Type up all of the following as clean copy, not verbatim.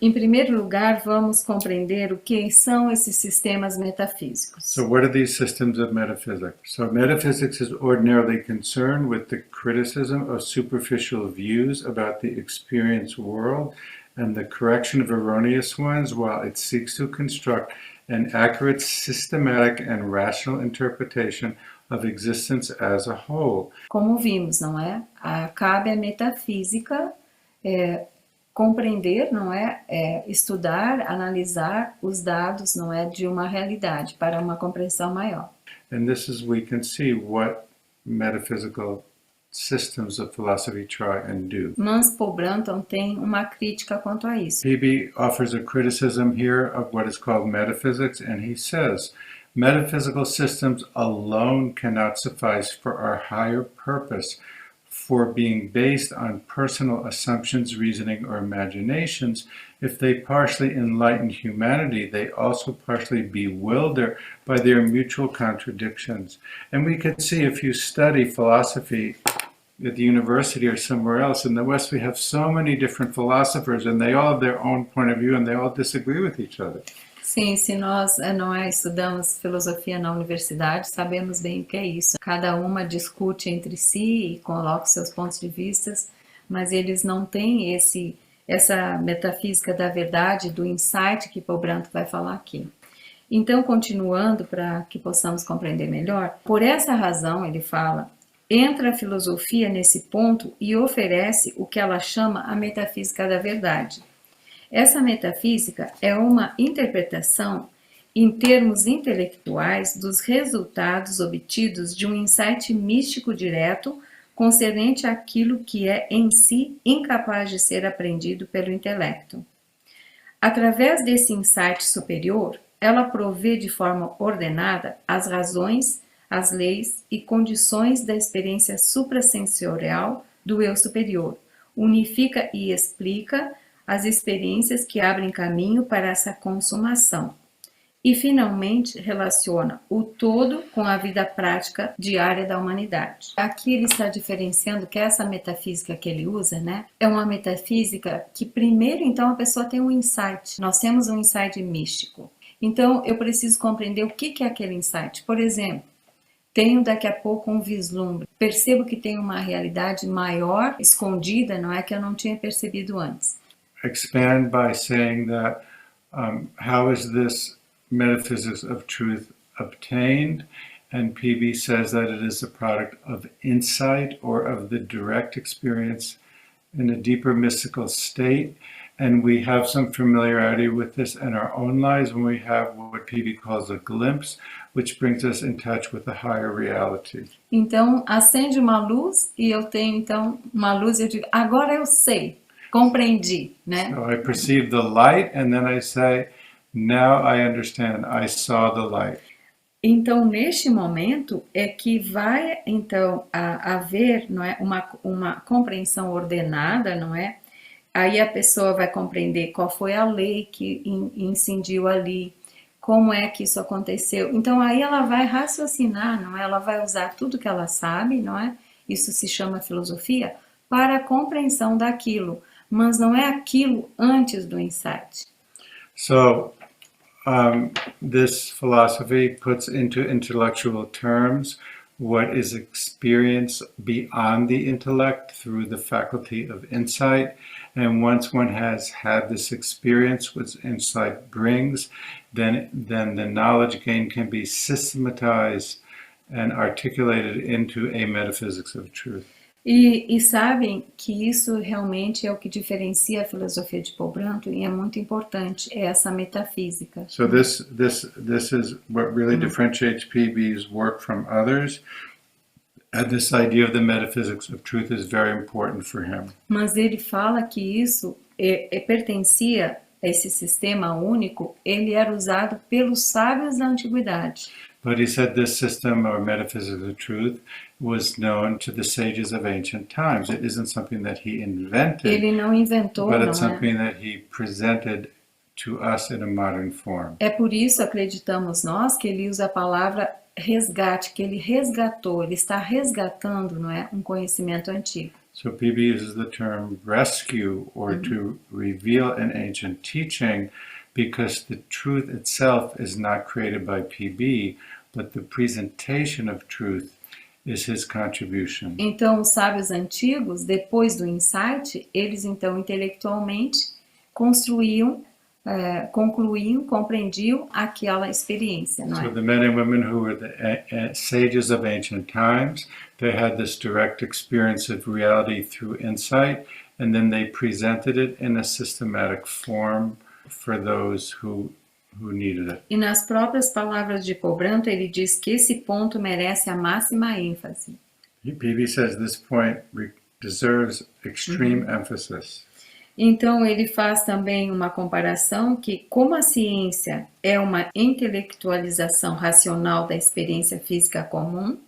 Em primeiro lugar, vamos compreender o que são esses sistemas metafísicos. So what are these systems of metaphysics? So metaphysics is ordinarily concerned with the criticism of superficial views about the experience world and the correction of erroneous ones, while it seeks to construct an accurate, systematic and rational interpretation of existence as a whole. Como vimos, não é? Cabe à metafísica compreender, não é? Estudar, analisar os dados, não é? De uma realidade para uma compreensão maior. And this is, we can see what metaphysical systems of philosophy try and do. Mas Brunton tem uma crítica quanto a isso. P.B. offers a criticism here of what is called metaphysics, and he says, metaphysical systems alone cannot suffice for our higher purpose, for being based on personal assumptions, reasoning, or imaginations. If they partially enlighten humanity, they also partially bewilder by their mutual contradictions. And we can see, if you study philosophy at the university or somewhere else, in the West we have so many different philosophers, and they all have their own point of view, and they all disagree with each other. Sim, se nós não estudamos filosofia na universidade, sabemos bem o que é isso. Cada uma discute entre si e coloca seus pontos de vista, mas eles não têm essa metafísica da verdade, do insight que Brunton vai falar aqui. Então, continuando para que possamos compreender melhor, por essa razão, ele fala, entra a filosofia nesse ponto e oferece o que ela chama a metafísica da verdade. Essa metafísica é uma interpretação em termos intelectuais dos resultados obtidos de um insight místico direto concernente àquilo que é em si incapaz de ser aprendido pelo intelecto. Através desse insight superior, ela provê de forma ordenada as razões, as leis e condições da experiência suprassensorial do eu superior, unifica e explica as experiências que abrem caminho para essa consumação. E, finalmente, relaciona o todo com a vida prática diária da humanidade. Aqui ele está diferenciando que essa metafísica que ele usa, né, é uma metafísica que primeiro, então, a pessoa tem um insight. Nós temos um insight místico. Então, eu preciso compreender o que é aquele insight. Por exemplo, tenho daqui a pouco um vislumbre. Percebo que tem uma realidade maior, escondida, não é, que eu não tinha percebido antes. Expand by saying that how is this metaphysics of truth obtained? And P.B. says that it is a product of insight or of the direct experience in a deeper mystical state. And we have some familiarity with this in our own lives when we have what P.B. calls a glimpse, which brings us in touch with a higher reality. Então, acende uma luz e eu tenho então uma luz e eu digo, agora eu sei. Compreendi, né? So I perceive the light and then I say, now I understand, I saw the light. Então, neste momento é que vai então haver, não é, uma compreensão ordenada, não é? Aí a pessoa vai compreender qual foi a lei que incidiu ali, como é que isso aconteceu. Então, aí ela vai raciocinar, não é? Ela vai usar tudo que ela sabe, não é? Isso se chama filosofia, para a compreensão daquilo. Mas não é aquilo antes do insight. So, this philosophy puts into intellectual terms what is experienced beyond the intellect through the faculty of insight. And once one has had this experience, which insight brings, then the knowledge gained can be systematized and articulated into a metaphysics of truth. E sabem que isso realmente é o que diferencia a filosofia de Brunton e é muito importante, é essa metafísica. So this is what really differentiates P.B.'s work from others. And this idea of the metaphysics of truth is very important for him. Mas ele fala que isso pertencia a esse sistema único, ele era usado pelos sábios da antiguidade. But he said this system or metaphysics of truth was known to the sages of ancient times. It isn't something that he invented, ele não inventou, but não it's something that he presented to us in a modern form. É por isso, acreditamos nós, que ele usa a palavra resgate, que ele resgatou, ele está resgatando, não é, um conhecimento antigo. So PB uses the term rescue or to reveal an ancient teaching because the truth itself is not created by PB, but the presentation of truth is his contribution. Então, os sábios antigos, depois do insight, eles então intelectualmente construíam, concluíam, compreendiam aquela experiência, não é? So the men and women who were the sages of ancient times, they had this direct experience of reality through insight, and then they presented it in a systematic form for those who needed it. E nas próprias palavras de Brunton, ele diz que esse ponto merece a máxima ênfase. PB says this point deserves extreme emphasis. Então, ele faz também uma comparação que, como a ciência é uma intelectualização racional da experiência física comum,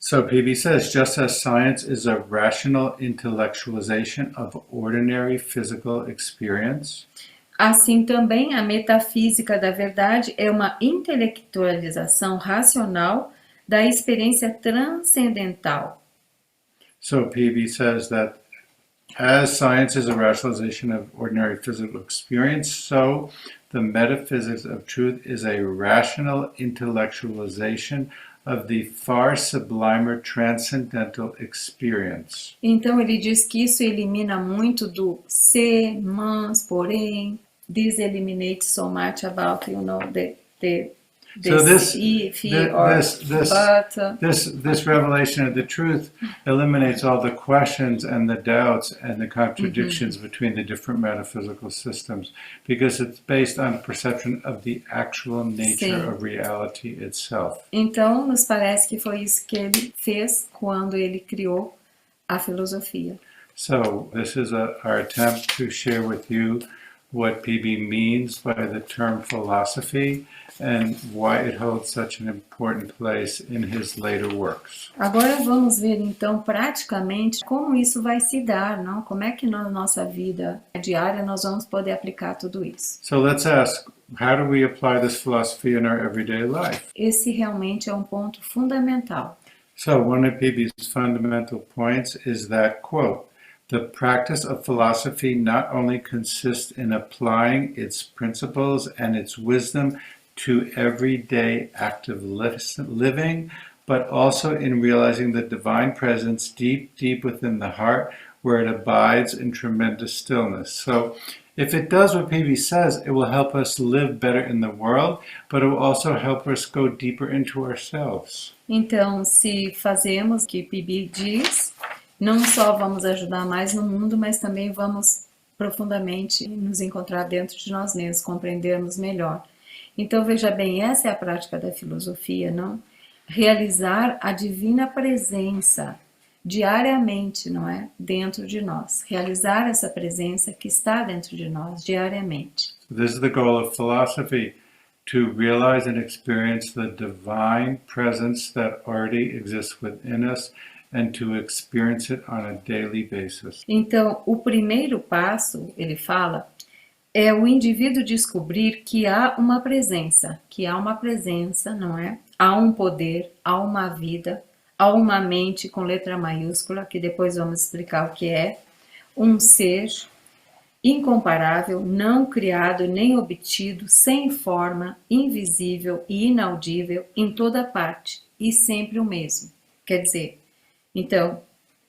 So PB says, just as science is a rational intellectualization of ordinary physical experience, assim também a metafísica da verdade é uma intelectualização racional da experiência transcendental. so PB says that as science is a rationalization of ordinary physical experience, so the metaphysics of truth is a rational intellectualization of the far sublimer transcendental experience. Então ele diz que isso elimina muito do se, mas, porém. This eliminates so much about, So this revelation of the truth eliminates all the questions and the doubts and the contradictions between the different metaphysical systems, because it's based on perception of the actual nature of reality itself. Então, nos parece que foi isso que ele fez quando ele criou a filosofia. So this is our attempt to share with you what PB means by the term philosophy and why it holds such an important place in his later works. Agora vamos ver então praticamente como isso vai se dar, não? Como é que na nossa vida diária nós vamos poder aplicar tudo isso? So let's ask, how do we apply this philosophy in our everyday life? Esse realmente é um ponto fundamental. So one of PB's fundamental points is that, quote, the practice of philosophy not only consists in applying its principles and its wisdom to everyday active living, but also in realizing the divine presence deep, deep within the heart, where it abides in tremendous stillness. So if it does what PB says, it will help us live better in the world, but it will also help us go deeper into ourselves. Então, se fazemos o que PB diz, não só vamos ajudar mais no mundo, mas também vamos profundamente nos encontrar dentro de nós mesmos, compreendermos melhor. Então, veja bem, essa é a prática da filosofia, não? Realizar a divina presença diariamente, não é? Dentro de nós. Realizar essa presença que está dentro de nós diariamente. This is the goal of philosophy, to realize and experience the divine presence that already exists within us and to experience it on a daily basis. Então, o primeiro passo, ele fala, é o indivíduo descobrir que há uma presença, não é? Há um poder, há uma vida, há uma mente com letra maiúscula, que depois vamos explicar o que é, um ser incomparável, não criado nem obtido, sem forma, invisível e inaudível, em toda parte, e sempre o mesmo. Quer dizer, então,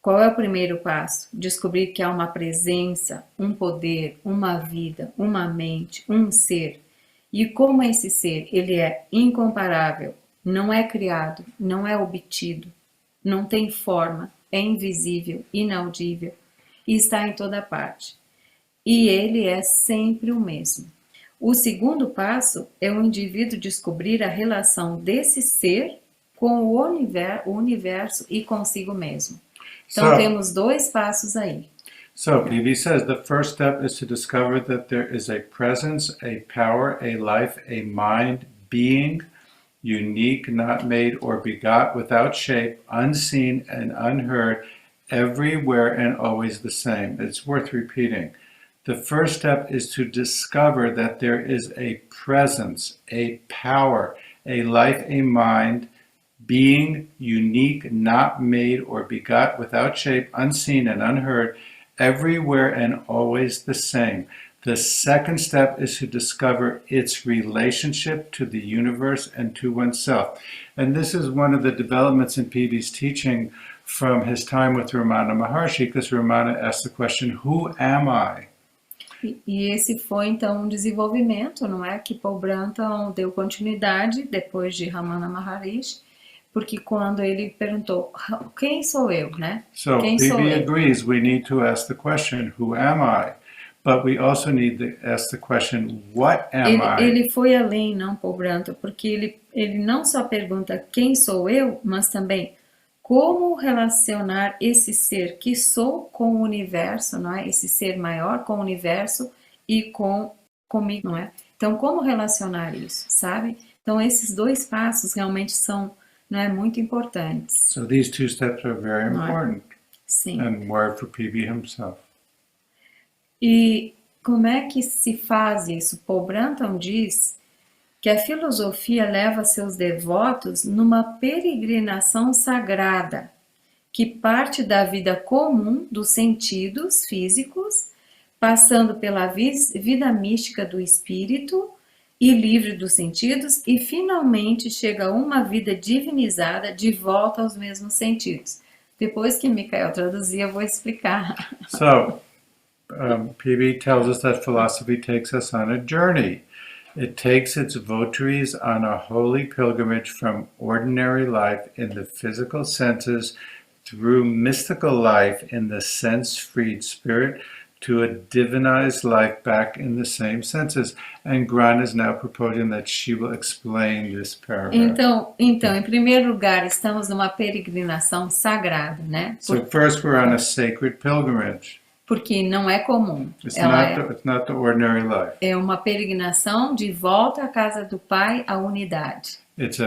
qual é o primeiro passo? Descobrir que há uma presença, um poder, uma vida, uma mente, um ser. E como esse ser, ele é incomparável, não é criado, não é obtido, não tem forma, é invisível, inaudível e está em toda parte. E ele é sempre o mesmo. O segundo passo é o indivíduo descobrir a relação desse ser com o universo e consigo mesmo. Então, temos dois passos aí. So, PB says the first step is to discover that there is a presence, a power, a life, a mind, being, unique, not made or begot, without shape, unseen and unheard, everywhere and always the same. It's worth repeating. The first step is to discover that there is a presence, a power, a life, a mind, being unique, not made or begot, without shape, unseen and unheard, everywhere and always the same. The second step is to discover its relationship to the universe and to oneself. And this is one of the developments in PB's teaching from his time with Ramana Maharshi, because Ramana asked the question, who am I? E esse foi então um desenvolvimento, não é? Que Paul Brunton deu continuidade depois de Ramana Maharishi, porque quando ele perguntou, quem sou eu, né? So Quem sou PB eu? agrees we need to ask the question, who am I? But we also need to ask the question, what am I? Ele foi além, não, Paul Brunton, porque ele não só pergunta quem sou eu, mas também como relacionar esse ser que sou com o universo, não é? Esse ser maior com o universo e comigo, não é? Então, como relacionar isso, sabe? Então, esses dois passos realmente são, não é, muito importantes. So these two steps are very Não é? important Sim. and more for PB himself. E como é que se faz isso? Paul Brunton diz que a filosofia leva seus devotos numa peregrinação sagrada, que parte da vida comum dos sentidos físicos, passando pela vida mística do espírito e livre dos sentidos, e finalmente chega a uma vida divinizada de volta aos mesmos sentidos. Depois que Michael traduzir, eu vou explicar. So PB tells us that philosophy takes us on a journey. It takes its votaries on a holy pilgrimage from ordinary life in the physical senses through mystical life in the sense-freed spirit to a divinized life back in the same senses. And Gran is now proposing that she will explain this paragraph. Então, em primeiro lugar, estamos numa peregrinação sagrada, né? So first we're on a sacred pilgrimage. Porque não é comum. It's Ela not the ordinary life. é uma peregrinação de volta à casa do Pai, à unidade. It's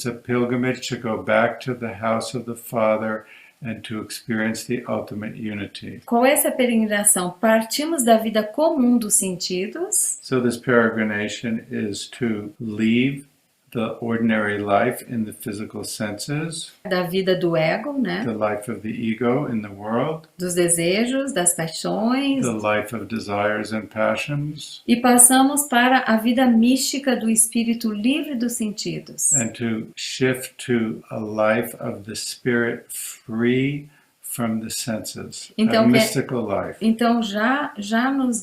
a pilgrimage to go back to the house of the Father and to experience the ultimate unity. Qual é essa peregrinação? Partimos da vida comum dos sentidos. So this peregrination is to leave the ordinary life in the physical senses, Da vida do ego, né? the life of the ego in the world, Dos desejos, das paixões. the life of desires and passions, E passamos para a vida mística do espírito livre dos sentidos. and to shift to a life of the spirit free from the senses, Então, a mystical life. Então já nos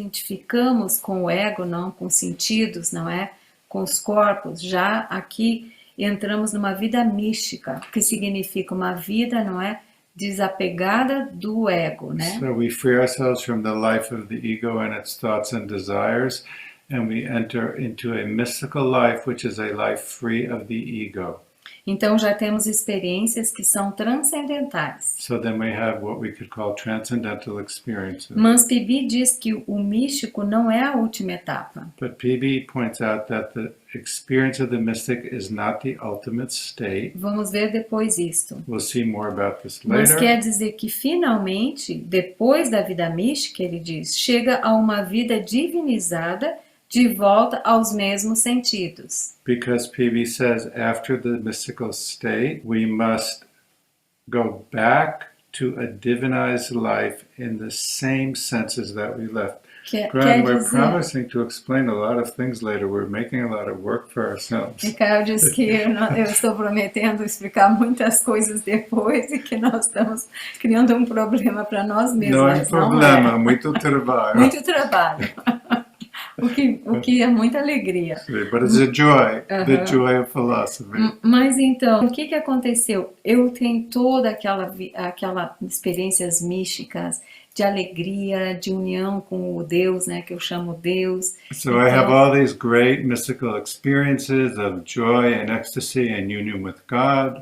desidentificamos com o ego, não com os sentidos, não é? Com os corpos. Já aqui entramos numa vida mística, que significa uma vida, não é? Desapegada do ego, né? So we free ourselves from the life of the ego and its thoughts and desires, and we enter into a mystical life, which is a life free of the ego. Então já temos experiências que são transcendentais. So then we have what we could call transcendental experiences. Mas PB diz que o místico não é a última etapa. But PB points out that the experience of the mystic is not the ultimate state. Vamos ver depois isto. We'll see more about this Mas later. quer dizer que finalmente, depois da vida mística, ele diz, chega a uma vida divinizada de volta aos mesmos sentidos. Because PB says after the mystical state, we must go back to a divinized life in the same senses that we left. Quer We're dizer, promising to explain a lot of things later. We're making a lot of work for ourselves. Michael diz que eu estou prometendo explicar muitas coisas depois e que nós estamos criando um problema para nós mesmos. Não é mas problema, não é. muito trabalho. Muito trabalho. o que é muita alegria. But it's a joy, the joy of philosophy. Mas então, o que aconteceu? Eu tenho toda aquela experiências místicas de alegria, de união com o Deus, né, que eu chamo Deus. So I have all these great mystical experiences of joy and ecstasy and union with God.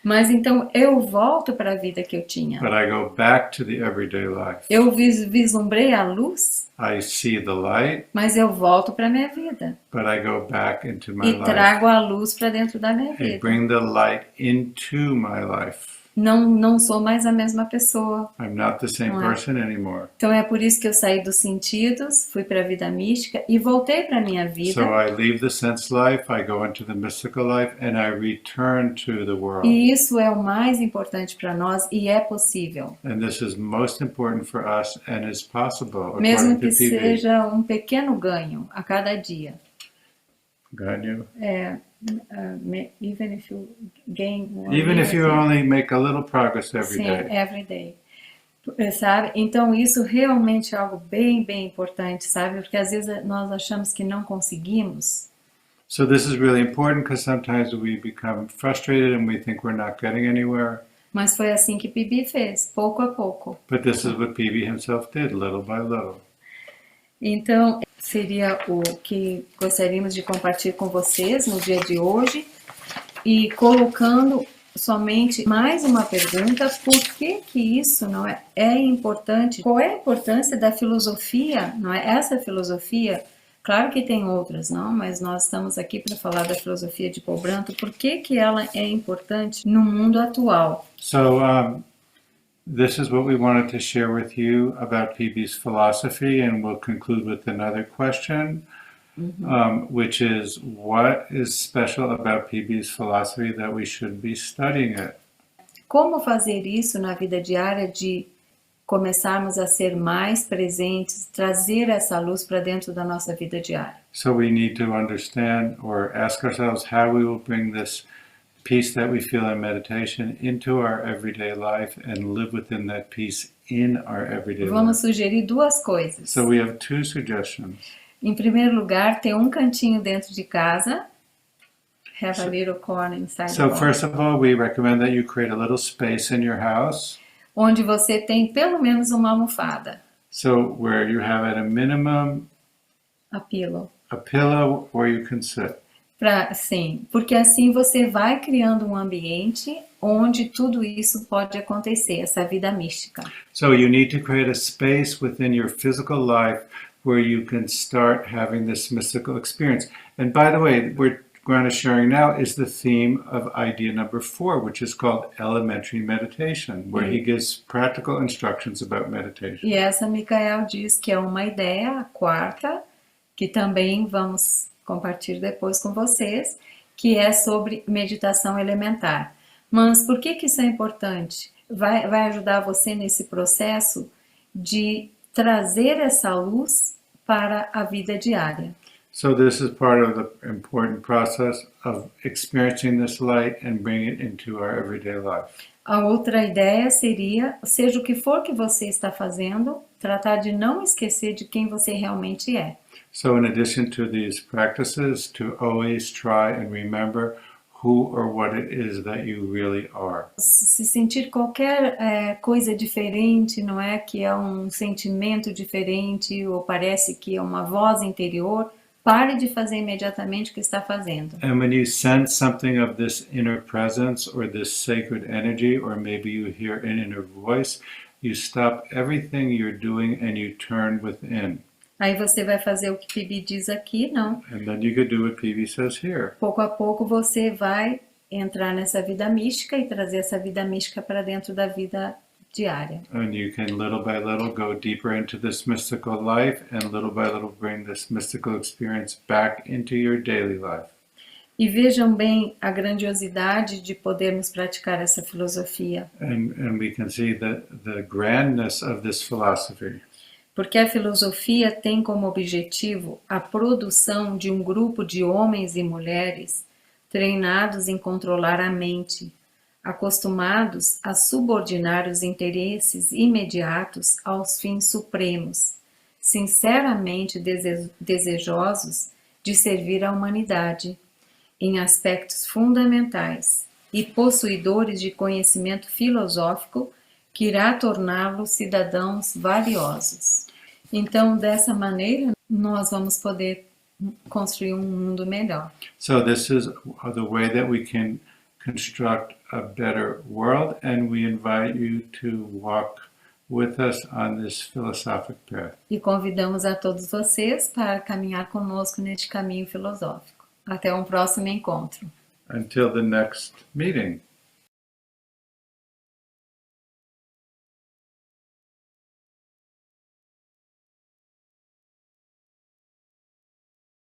Mas então eu volto para a vida que eu tinha. But I go back to the everyday life. Eu vislumbrei a luz, I see the light, mas eu volto para a minha vida. but I go back into my E life. trago a luz para dentro da minha I vida. bring the light into my life. não sou mais a mesma pessoa. I'm not the same Não é? person anymore. Então é por isso que eu saí dos sentidos, fui para a vida mística e voltei para a minha So vida. I leave the sense life, I go into the mystical life, and I return to the world. E isso é o mais importante para nós e é possível. And this is most important for us and is possible, Mesmo according que to PB. seja um pequeno ganho a cada dia. Ganyo. Even if you gain one Even if you minute, only make a little progress every sim, day. every day. Sabe? Então isso realmente é algo bem, bem importante, sabe? Porque às vezes nós achamos que não conseguimos. So this is really important because sometimes we become frustrated and we think we're not getting anywhere. Mas foi assim que PB fez, pouco a pouco. But this is what PB himself did, little by little. Então, seria o que gostaríamos de compartilhar com vocês no dia de hoje e colocando somente mais uma pergunta: por que isso não é importante? Qual é a importância da filosofia? Não é essa filosofia? Claro que tem outras, não, mas nós estamos aqui para falar da filosofia de Paul Brunton. Por que ela é importante no mundo atual? So this is what we wanted to share with you about PB's philosophy, and we'll conclude with another question, which is, what is special about PB's philosophy that we should be studying it? Como fazer isso na vida diária de começarmos a ser mais presentes, trazer essa luz para dentro da nossa vida diária? So we need to understand or ask ourselves how we will bring this peace that we feel in meditation into our everyday life and live within that peace in our everyday Vamos life. sugerir duas coisas. So we have two suggestions. Em primeiro lugar, ter um cantinho dentro de casa. Have a little corner inside the So home. first of all, we recommend that you create a little space in your house. Onde você tem pelo menos uma almofada. So where you have at a minimum A pillow. a pillow where you can sit. Sim, porque assim você vai criando um ambiente onde tudo isso pode acontecer, essa vida mística. So you need to create a space within your physical life where you can start having this mystical experience. And by the way, we're going to sharing now is the theme of idea number 4, which is called elementary meditation, where he gives practical instructions about meditation. E essa Micael diz que é uma ideia, a quarta, que também vamos compartilhar depois com vocês, que é sobre meditação elementar. Mas por que isso é importante? Vai ajudar você nesse processo de trazer essa luz para a vida diária. So this is part of the important process of experiencing this light and bringing it into our everyday life. A outra ideia seria, seja o que for que você está fazendo, tratar de não esquecer de quem você realmente é. So in addition to these practices, to always try and remember who or what it is that you really are. Se sentir qualquer coisa diferente, não é? Que é um sentimento diferente ou parece que é uma voz interior, pare de fazer imediatamente o que está fazendo. And when you sense something of this inner presence or this sacred energy, or maybe you hear an inner voice, you stop everything you're doing and you turn within. Aí você vai fazer o que PB diz aqui, não? And then you could do what PB says here. Pouco a pouco você vai entrar nessa vida mística e trazer essa vida mística para dentro da vida diária. And you can little by little go deeper into this mystical life and little by little bring this mystical experience back into your daily life. E vejam bem a grandiosidade de podermos praticar essa filosofia. And we can see the grandness of this philosophy. Porque a filosofia tem como objetivo a produção de um grupo de homens e mulheres treinados em controlar a mente, acostumados a subordinar os interesses imediatos aos fins supremos, sinceramente desejosos de servir à humanidade em aspectos fundamentais e possuidores de conhecimento filosófico que irá torná-los cidadãos valiosos. Então, dessa maneira, nós vamos poder construir um mundo melhor. So this is the way that we can construct a better world, and we invite you to walk with us on this philosophic path. E convidamos a todos vocês para caminhar conosco neste caminho filosófico. Até um próximo encontro. Until the next meeting.